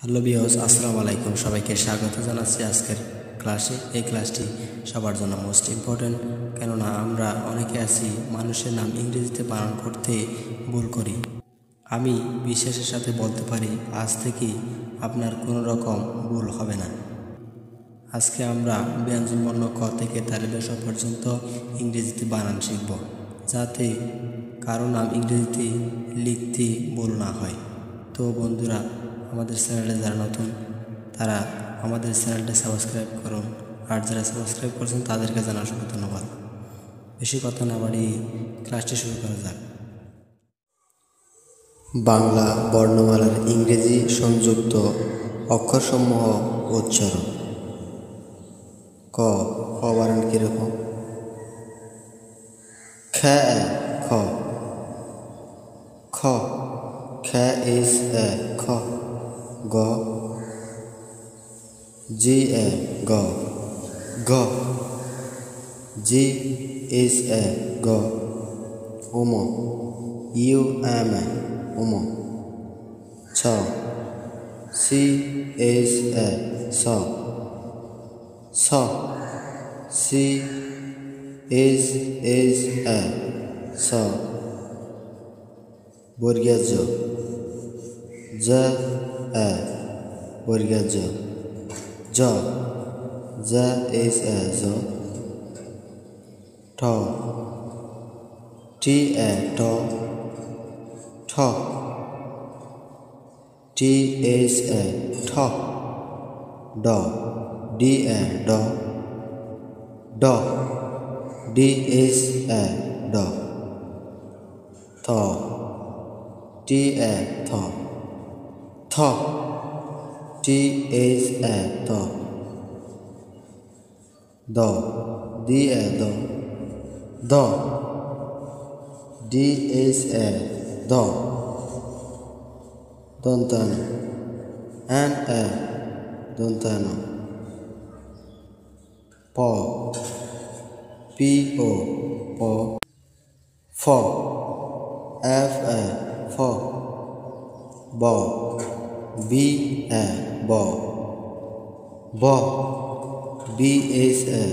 Hello viewers, আসসালামু আলাইকুম। সবাইকে স্বাগত জানাচ্ছি আজকের ক্লাসে। এই ক্লাসটি সবার জন্য মোস্ট ইম্পর্টেন্ট, কেননা আমরা অনেকে আছি মানুষের নাম ইংরেজিতে বানান করতে ভুল করি। আমি বিশ্বাসের সাথে বলতে পারি আজ থেকে আপনার কোনো রকম ভুল হবে না। আজকে আমরা ব্যঞ্জনবর্ণ ক থেকে তালব্য পর্যন্ত ইংরেজিতে বানান শিখব, যাতে কারো নাম ইংরেজিতে লিখতে ভুল না হয়। তো বন্ধুরা, আমাদের চ্যানেলে যারা নতুন তারা আমাদের চ্যানেলটা সাবস্ক্রাইব করুন, আর যারা সাবস্ক্রাইব করছেন তাদেরকে জানার অসংখ্য ধন্যবাদ। বেশি কথা না বাড়িয়ে ক্লাসটি শুরু করা যাক। বাংলা বর্ণমালার ইংরেজি সংযুক্ত অক্ষরসমূহ উচ্চারণ। ক বানান কীরকম? খ খ খ খ ইজ এ খ। গ জি এ গ গ জি ইজ এ গ। উম ইউ এম এ উম। ছ সি ইজ এ ছ ছ সি ইজ এ ছ। বর্গীয় জ জ এ বর্গীয় জ জ জ ইজ এ জ। ঠ টি এ ঠ ঠ টি ইজ এ ঠ। ড ডি এ ড ড ডি ইজ এ ড। থ টি এ থ থ টি ইজ এ থ। দ ডি এ দ দ ডি ইজ এ দ। দন্তান এন এ দন্তান। প পি ও প। ফ এফ এ ফ। ব বি এ ব ব বি ইজ এ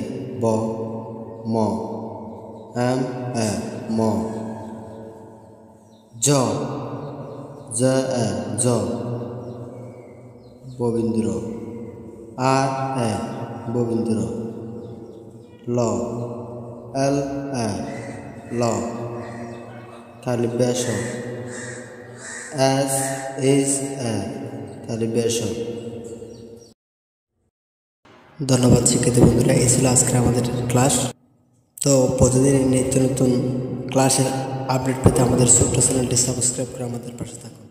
ব। ম এম এ ম। জ জ এ জ ববীন্দ্র। আর এ ববীন্দ্র। ল এল এ ল তালব্য শ। এস ইজ এ তালব্য শ। ধন্যবাদ শিক্ষার্থী বন্ধুরা, এই ছিল আজকে আমাদের ক্লাস। তো প্রতিদিন নিত্য নতুন ক্লাসের আপডেট পেতে আমাদের ছোট্ট চ্যানেলটি সাবস্ক্রাইব করে আমাদের পাশে থাকুন।